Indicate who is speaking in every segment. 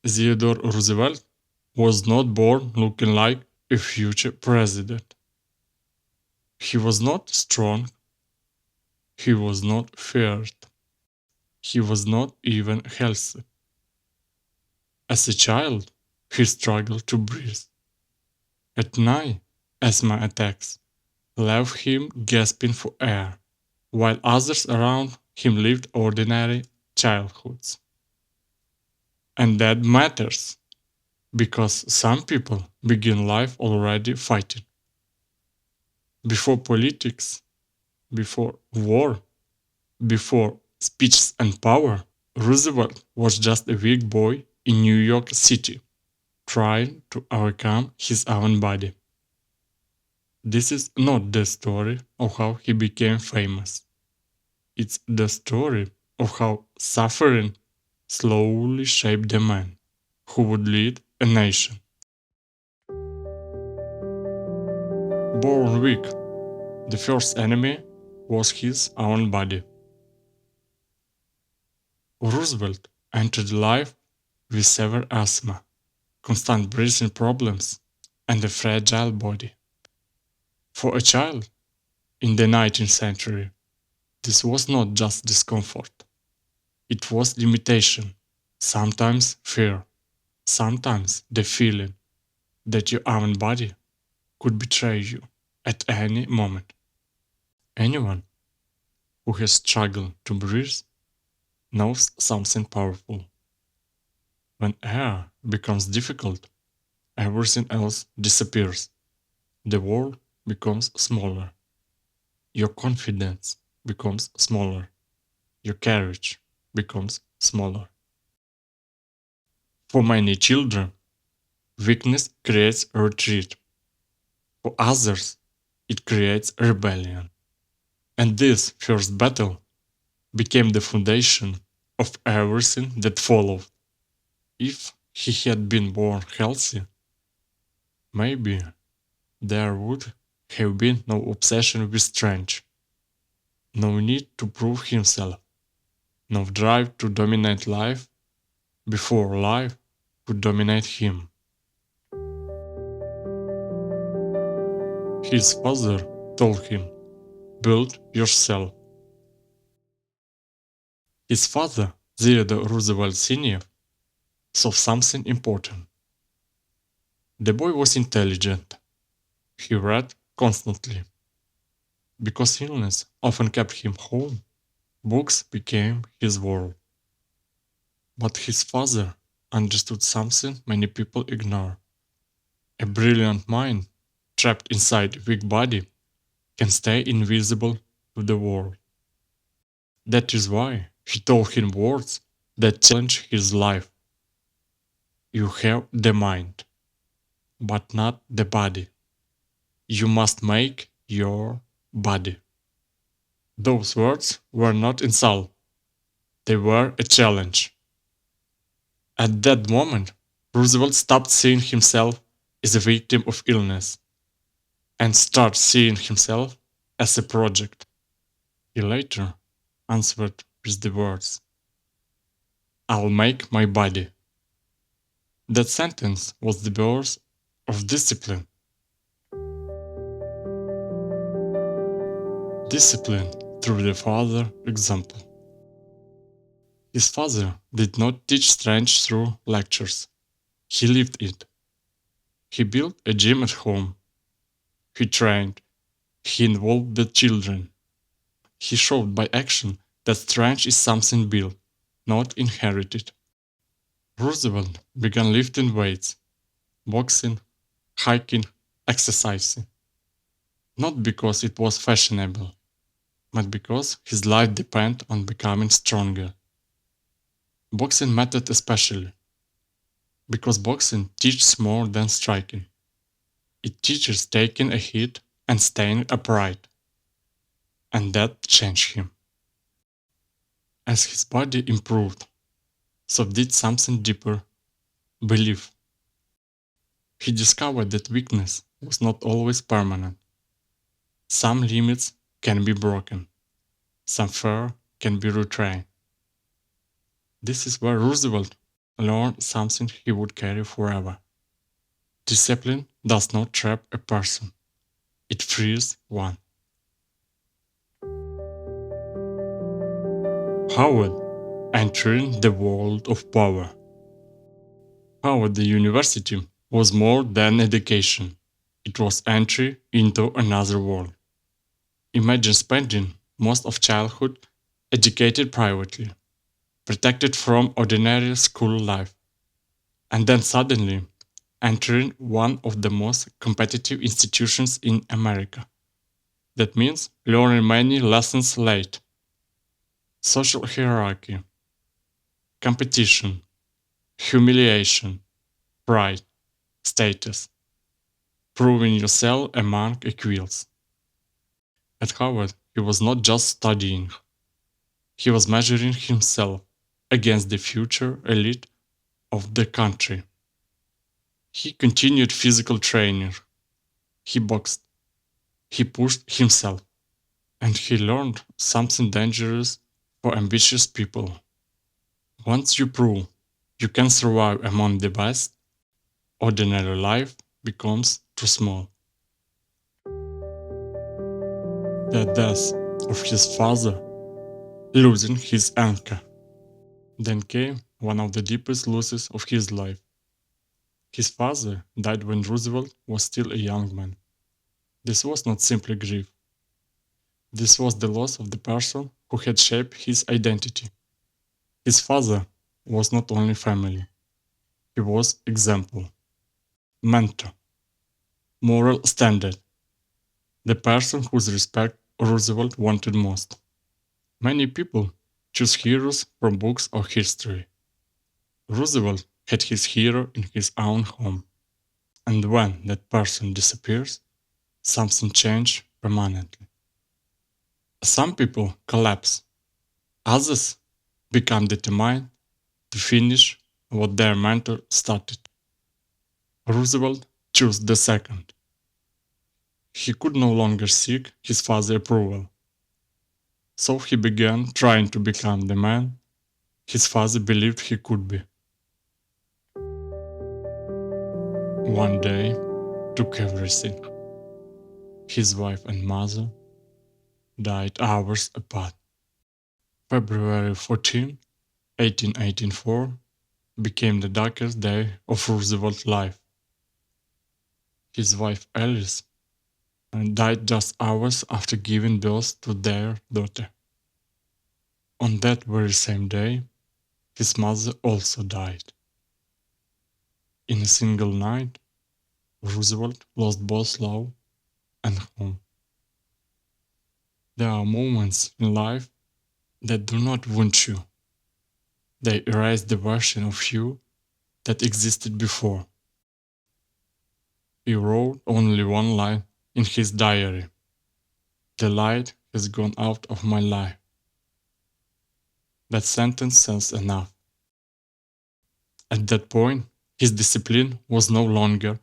Speaker 1: Theodore Roosevelt was not born looking like a future president. He was not strong, he was not feared, he was not even healthy. As a child, he struggled to breathe. At night, asthma attacks left him gasping for air, while others around him lived ordinary childhoods. And that matters, because some people begin life already fighting. Before politics, before war, before speeches and power, Roosevelt was just a weak boy in New York City, trying to overcome his own body. This is not the story of how he became famous. It's the story of how suffering slowly shaped the man who would lead a nation. Born weak, the first enemy was his own body. Roosevelt entered life with severe asthma, constant breathing problems, and a fragile body. For a child in the 19th century, this was not just discomfort. It was limitation, sometimes fear, sometimes the feeling that your own body could betray you at any moment. Anyone who has struggled to breathe knows something powerful. When air becomes difficult, everything else disappears. The world becomes smaller. Your confidence becomes smaller. Your courage becomes smaller. For many children, weakness creates a retreat. For others, it creates rebellion. And this first battle became the foundation of everything that followed. If he had been born healthy, maybe there would have been no obsession with strength, no need to prove himself, no drive to dominate life before life could dominate him. His father told him, "Build yourself." His father, Theodore Roosevelt Sr., saw something important. The boy was intelligent. He read constantly. Because illness often kept him home, books became his world. But his father understood something many people ignore. A brilliant mind, trapped inside a weak body, can stay invisible to the world. That is why he told him words that challenged his life. You have the mind, but not the body. You must make your body. Those words were not insult, they were a challenge. At that moment, Roosevelt stopped seeing himself as a victim of illness and started seeing himself as a project. He later answered with the words, "I'll make my body." That sentence was the birth of discipline. Discipline through the father example. His father did not teach strength through lectures. He lived it. He built a gym at home. He trained. He involved the children. He showed by action that strength is something built, not inherited. Roosevelt began lifting weights, boxing, hiking, exercising. Not because it was fashionable, but because his life depended on becoming stronger. Boxing mattered especially, because boxing teaches more than striking. It teaches taking a hit and staying upright. And that changed him. As his body improved, so did something deeper, belief. He discovered that weakness was not always permanent. Some limits can be broken, some fear can be retrained. This is where Roosevelt learned something he would carry forever. Discipline does not trap a person, it frees one. Howard entering the world of power. Howard University was more than education. It was entry into another world. Imagine spending most of childhood educated privately, protected from ordinary school life, and then suddenly entering one of the most competitive institutions in America. That means learning many lessons late. Social hierarchy, competition, humiliation, pride, status, proving yourself among equals. At Harvard, he was not just studying, he was measuring himself against the future elite of the country. He continued physical training, he boxed, he pushed himself, and he learned something dangerous for ambitious people. Once you prove you can survive among the best, ordinary life becomes too small. The death of his father, losing his anchor. Then came one of the deepest losses of his life. His father died when Roosevelt was still a young man. This was not simply grief. This was the loss of the person who had shaped his identity. His father was not only family, he was example, mentor, moral standard, the person whose respect Roosevelt wanted most. Many people choose heroes from books or history. Roosevelt had his hero in his own home. And when that person disappears, something changes permanently. Some people collapse, others become determined to finish what their mentor started. Roosevelt chose the second. He could no longer seek his father's approval, so he began trying to become the man his father believed he could be. One day took everything. His wife and mother died hours apart. February 14, 1884 became the darkest day of Roosevelt's life. His wife Alice died just hours after giving birth to their daughter. On that very same day, his mother also died. In a single night, Roosevelt lost both love and home. There are moments in life that do not wound you. They erase the version of you that existed before. He wrote only one line in his diary. The light has gone out of my life. That sentence says enough. At that point, his discipline was no longer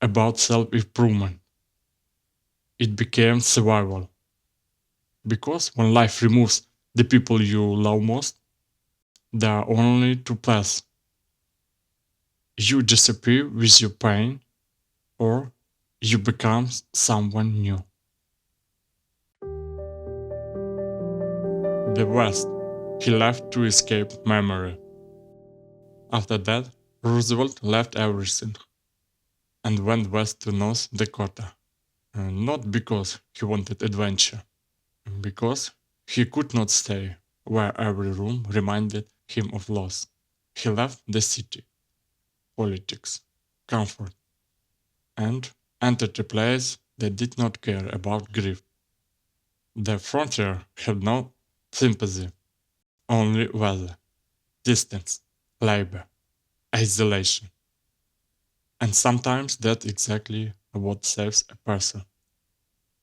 Speaker 1: about self-improvement. It became survival. Because when life removes the people you love most, there are only two paths. You disappear with your pain, or you become someone new. The West he left to escape memory. After that, Roosevelt left everything and went west to North Dakota. Not because he wanted adventure, because he could not stay where every room reminded him of loss. He left the city, politics, comfort, and entered a place that did not care about grief. The frontier had no sympathy, only weather, distance, labor, isolation. And sometimes that's exactly what saves a person.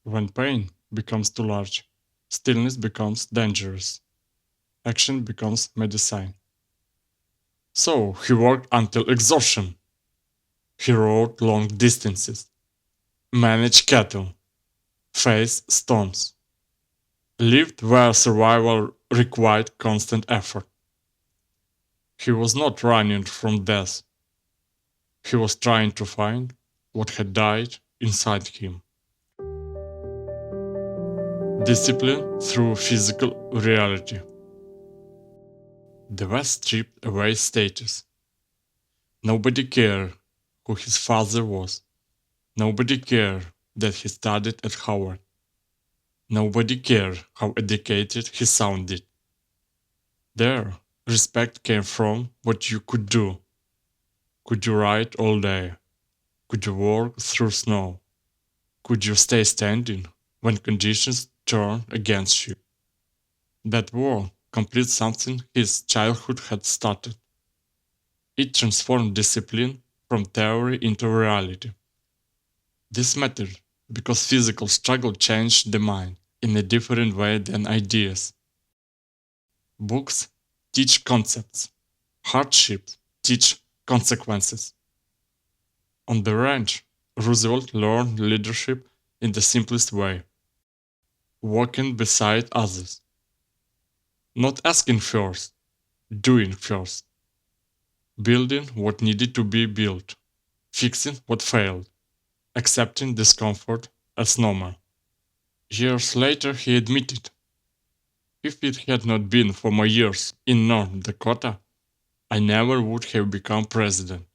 Speaker 1: When pain becomes too large, stillness becomes dangerous. Action becomes medicine. So he worked until exhaustion. He rode long distances, managed cattle, faced storms, lived where survival required constant effort. He was not running from death. He was trying to find what had died inside him. Discipline through physical reality. The West stripped away status. Nobody cared who his father was. Nobody cared that he studied at Harvard. Nobody cared how educated he sounded. There, respect came from what you could do. Could you ride all day? Could you walk through snow? Could you stay standing when conditions turn against you? That war completes something his childhood had started. It transformed discipline from theory into reality. This mattered because physical struggle changed the mind in a different way than ideas. Books teach concepts. Hardships teach consequences. On the ranch, Roosevelt learned leadership in the simplest way, walking beside others. Not asking first, doing first. Building what needed to be built, fixing what failed, accepting discomfort as normal. Years later, he admitted, if it had not been for my years in North Dakota, I never would have become president.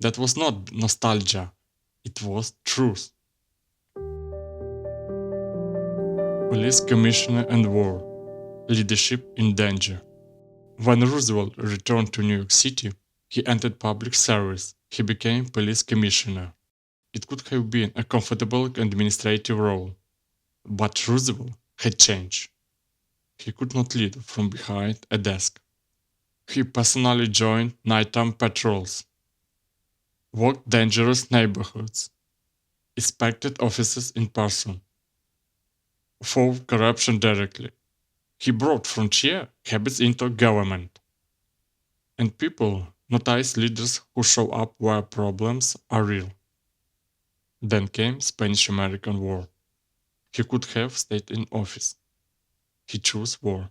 Speaker 1: That was not nostalgia, it was truth. Police commissioner and war, leadership in danger. When Roosevelt returned to New York City, he entered public service. He became police commissioner. It could have been a comfortable administrative role, but Roosevelt had changed. He could not lead from behind a desk. He personally joined nighttime patrols, walked dangerous neighborhoods, inspected offices in person, fought corruption directly. He brought frontier habits into government. And people notice leaders who show up where problems are real. Then came Spanish-American War. He could have stayed in office. He chose war.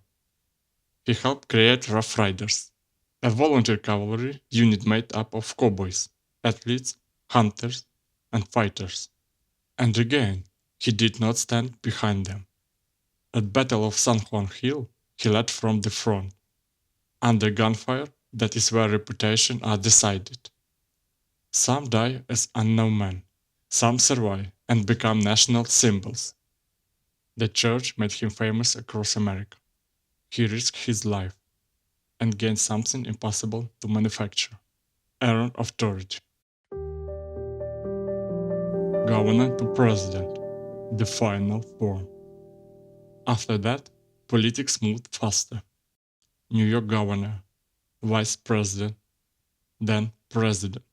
Speaker 1: He helped create Rough Riders, a volunteer cavalry unit made up of cowboys, athletes, hunters, and fighters. And again, he did not stand behind them. At Battle of San Juan Hill, he led from the front. Under gunfire, that is where reputation are decided. Some die as unknown men, some survive and become national symbols. The church made him famous across America. He risked his life and gained something impossible to manufacture, earned authority. Governor to president, the final form. After that, politics moved faster. New York governor, vice president, then president.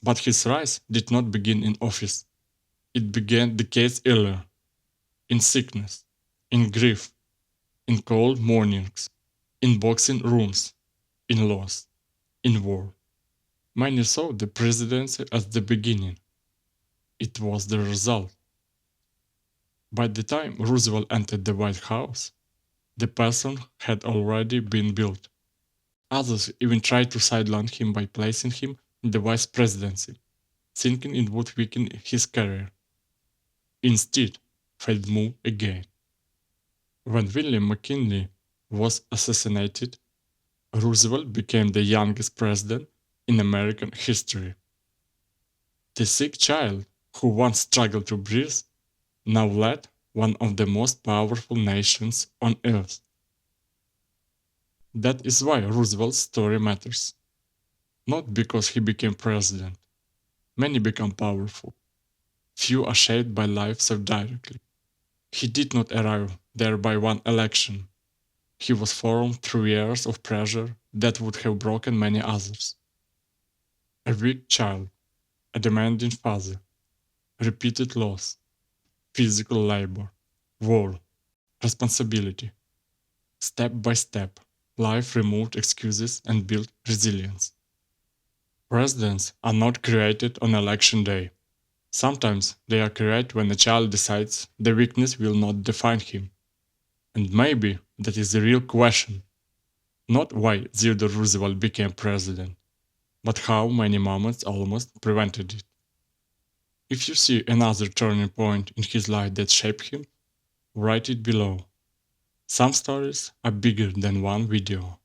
Speaker 1: But his rise did not begin in office. It began decades earlier, in sickness, in grief, in cold mornings, in boxing rooms, in loss, in war. Many saw the presidency as the beginning. It was the result. By the time Roosevelt entered the White House, the person had already been built. Others even tried to sideline him by placing him in the vice presidency, thinking it would weaken his career. Instead, fate moved again. When William McKinley was assassinated, Roosevelt became the youngest president in American history. The sick child who once struggled to breathe now led one of the most powerful nations on earth. That is why Roosevelt's story matters. Not because he became president. Many become powerful. Few are shaped by life so directly. He did not arrive there by one election. He was formed through years of pressure that would have broken many others. A weak child, a demanding father, repeated loss, physical labor, war, responsibility. Step by step, life removed excuses and built resilience. Presidents are not created on election day. Sometimes they are created when a child decides the weakness will not define him. And maybe that is the real question. Not why Theodore Roosevelt became president, but how many moments almost prevented it. If you see another turning point in his life that shaped him, write it below. Some stories are bigger than one video.